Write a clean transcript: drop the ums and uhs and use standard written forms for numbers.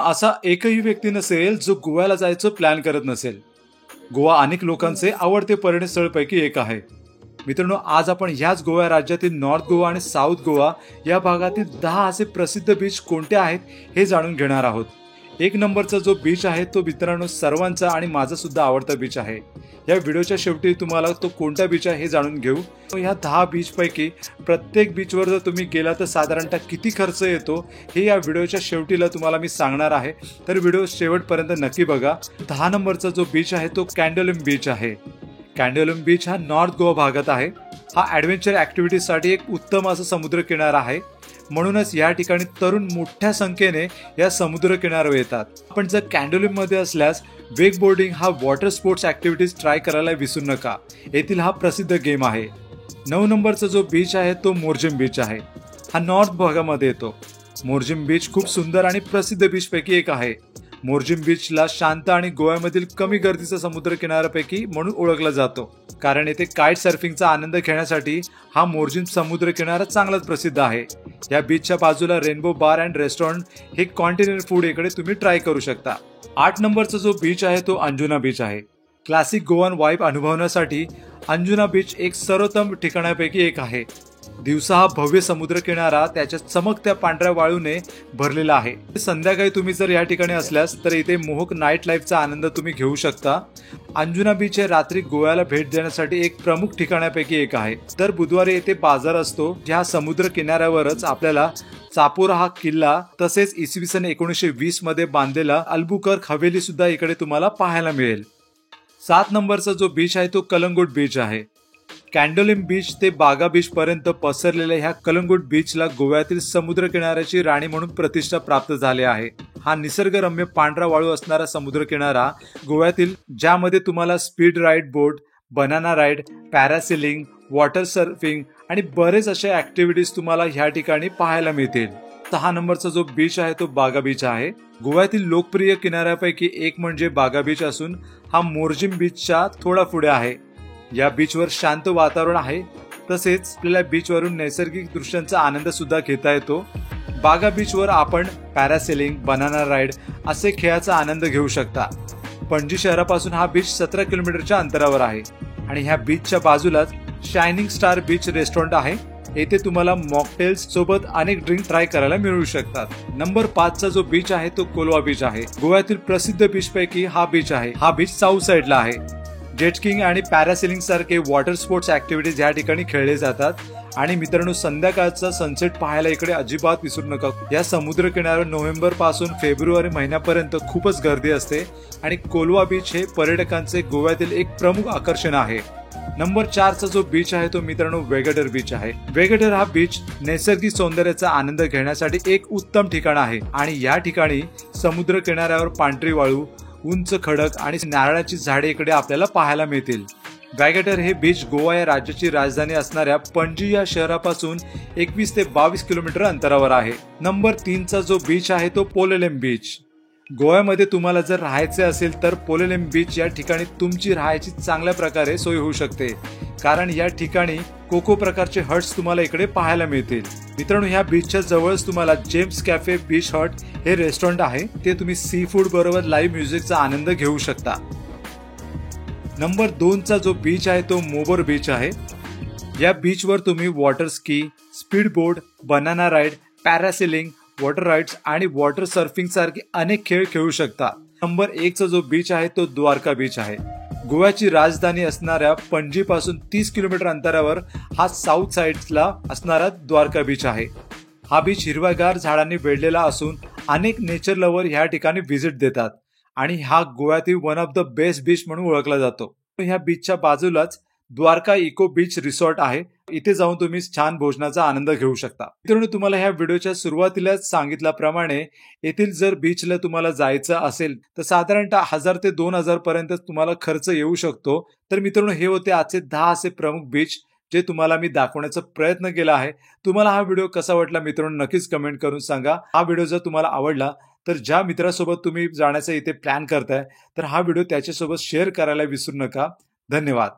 असा एकही व्यक्ती नसेल जो गोव्याला जायचं प्लॅन करत नसेल. गोवा अनेक लोकांचे आवडते पर्यटन स्थळपैकी एक आहे. मित्रांनो, आज आपण ह्याच गोवा राज्यातील नॉर्थ गोवा आणि साऊथ गोवा या भागातील 10 असे प्रसिद्ध बीच कोणते आहेत हे जाणून घेणार आहोत. एक नंबरचा जो बीच आहे तो मित्रांनो सर्वांचा आणि माझा सुद्धा आवडता बीच आहे. या व्हिडिओच्या शेवटी तुम्हाला तो कोणता बीच आहे हे जाणून घेऊ. ह्या 10 बीच पैकी प्रत्येक बीचवर जर तुम्ही गेला तर साधारणतः किती खर्च येतो हे या व्हिडिओच्या शेवटीला तुम्हाला मी सांगणार आहे. तर व्हिडिओ शेवटपर्यंत नक्की बघा. 10 नंबरचा जो बीच आहे तो कॅन्डोलिम बीच आहे. कॅन्डोलिम बीच हा नॉर्थ गोवा भागात आहे. हा ॲडव्हेंचर ॲक्टिव्हिटीसाठी एक उत्तम असा समुद्र किनारा आहे. म्हणूनच या ठिकाणी तरुण मोठ्या संख्येने या समुद्र किनाऱ्यावर येतात. आपण जर कॅन्डोलिम मध्ये असल्यास वेग बोर्डिंग हा वॉटर स्पोर्ट्स ॲक्टिव्हिटीज ट्राय करायला विसरू नका. येथील हा प्रसिद्ध गेम आहे. 9 नंबरचा जो बीच आहे तो मोर्जिम बीच आहे. हा नॉर्थ भागामध्ये येतो. मोर्जिम बीच खूप सुंदर आणि प्रसिद्ध बीच पैकी एक आहे. मोर्जिम बीचला शांत आणि गोव्यामधील कमी गर्दीचा समुद्र किनाऱ्यापैकी म्हणून ओळखला जातो, कारण येथे काईट सर्फिंगचा आनंद घेण्यासाठी हा मोर्जिम समुद्र किनारा चांगलाच प्रसिद्ध आहे. या बीचच्या बाजूला रेनबो बार अँड रेस्टॉरंट हे कॉन्टिनेंटल फूड इकडे तुम्ही ट्राय करू शकता. 8 नंबरचा जो बीच आहे तो अंजुना बीच आहे. क्लासिक गोवन वाईब अनुभवण्यासाठी अंजुना बीच एक सर्वोत्तम ठिकाणापैकी एक आहे. दिवसा हा भव्य समुद्र किनारा त्याच्या चमकत्या पांढऱ्या वाळूने भरलेला आहे. संध्याकाळी तुम्ही जर या ठिकाणी असल्यास तर इथे मोहक नाईट लाईफचा आनंद तुम्ही घेऊ शकता. अंजुना बीच हे रात्री गोव्याला भेट देण्यासाठी एक प्रमुख ठिकाणापैकी एक आहे. तर बुधवारी येथे बाजार असतो. ज्या समुद्र किनाऱ्यावरच आपल्याला चापोरा हा किल्ला तसेच इसवी सन 1920 मध्ये बांधलेला अल्बुकर्क हवेली सुद्धा इकडे तुम्हाला पाहायला मिळेल. 7 नंबरचा जो बीच आहे तो कलंगुट बीच आहे. कॅन्डोलिम बीच ते बागा बीच पर्यंत पसरलेल्या ह्या कलंगुट बीचला गोव्यातील समुद्र किनाऱ्याची राणी म्हणून प्रतिष्ठा प्राप्त झाली आहे. हा निसर्गरम्य पांढरा वाळू असणारा समुद्र किनारा गोव्यातील ज्यामध्ये तुम्हाला speed ride boat, banana ride, parasailing, water surfing आणि बरेच अशा ऍक्टिव्हिटीज तुम्हाला ह्या ठिकाणी पाहायला मिळतील. 6 नंबरचा जो बीच आहे तो बागा बीच आहे. गोव्यातील लोकप्रिय किनाऱ्यापैकी एक म्हणजे बागा बीच असून हा मोर्जिम बीचच्या थोडा पुढे आहे. या बीचवर शांत वातावरण आहे. तसेच आपल्याला बीचवरून नैसर्गिक दृश्यांचा आनंद सुद्धा घेता येतो. बागा बीचवर आपण पॅरासेलिंग, बनाना राईड असे खेळाचा आनंद घेऊ शकता. पणजी शहरापासून हा बीच 17 किलोमीटरच्या अंतरावर आहे आणि ह्या बीचच्या बाजूलाच शायनिंग स्टार बीच रेस्टॉरंट आहे. येथे तुम्हाला मॉकटेल्स सोबत अनेक ड्रिंक ट्राय करायला मिळू शकतात. नंबर 5 चा जो बीच आहे तो कोलवा बीच आहे. गोव्यातील प्रसिद्ध बीच पैकी हा बीच आहे. हा बीच साऊथ साइडला आहे. जेटकिंग आणि पॅरासेलिंग सारखे वॉटर स्पोर्ट्स ऍक्टिव्हिटीज या ठिकाणी खेळले जातात. आणि मित्रांनो, संध्याकाळचा सनसेट पाहायला इकडे अजिबात विसरू नका. या समुद्र किनाऱ्यावर नोव्हेंबर पासून फेब्रुवारी महिन्यापर्यंत खूपच गर्दी असते आणि कोलवा बीच हे पर्यटकांचे गोव्यातील एक प्रमुख आकर्षण आहे. नंबर 4 चा जो बीच आहे तो मित्रांनो वेगेटर बीच आहे. वेगेटर हा बीच नैसर्गिक सौंदर्याचा आनंद घेण्यासाठी एक उत्तम ठिकाण आहे आणि या ठिकाणी समुद्र किनाऱ्यावर पांढरी वाळू, उंच खडक आणि नारळाची झाडे इकडे आपल्याला पाहायला मिळतील. वेगेटर हे बीच गोवा या राज्याची राजधानी असणाऱ्या पणजी या शहरापासून 21 ते 22 किलोमीटर अंतरावर आहे. नंबर 3 चा जो बीच आहे तो पोलेलेम बीच. गोव्यामध्ये तुम्हाला जर राहायचे असेल तर पोलेलेम बीच या ठिकाणी तुमची राहायची चांगल्या प्रकारे सोय होऊ शकते, कारण या ठिकाणी कोको प्रकारचे हट्स तुम्हाला इकडे पाहायला मिळतील. मित्रांनो, ह्या बीचच्या जवळच तुम्हाला जेम्स कॅफे बीच हट हे रेस्टॉरंट आहे. ते तुम्ही सी फूड बरोबर लाईव्ह म्युझिकचा आनंद घेऊ शकता. नंबर 2 चा जो बीच आहे तो मोबर बीच आहे. या बीचवर तुम्ही water ski, speed boat, banana ride, parasailing, water rides आणि वॉटर सर्फिंग सारखे अनेक खेळ खेळू शकता. नंबर 1 चा जो बीच आहे तो द्वारका बीच आहे. गोव्याची राजधानी असणाऱ्या पणजी पासून 30 किलोमीटर अंतरावर हा साऊथ साइडला असणारा द्वारका बीच आहे. हा बीच हिरव्यागार झाडांनी वेढलेला असून अनेक नेचर लव्हर ह्या ठिकाणी व्हिजिट देतात आणि हा गोव्यातील one of the best beach म्हणून ओळखला जातो. ह्या बीचच्या बाजूलाच द्वारका इको बीच रिसॉर्ट आहे. इथे जाऊन तुम्ही छान भोजनाचा आनंद घेऊ शकता. मित्रांनो, तुम्हाला ह्या व्हिडिओच्या सुरुवातीलाच सांगितल्याप्रमाणे येथील जर बीचला तुम्हाला जायचं असेल तर साधारणतः 1000 ते 2000 पर्यंत तुम्हाला खर्च येऊ शकतो. तर मित्रांनो, हे होते आजचे 10 असे प्रमुख बीच जे तुम्हाला मी दाखवण्याचा प्रयत्न केला आहे. तुम्हाला हा व्हिडिओ कसा वाटला मित्रांनो नक्कीच कमेंट करून सांगा. हा व्हिडिओ जर तुम्हाला आवडला तर ज्या मित्रासोबत तुम्ही जाण्याचा इथे प्लॅन करताय तर हा व्हिडिओ त्याच्यासोबत शेअर करायला विसरू नका. धन्यवाद.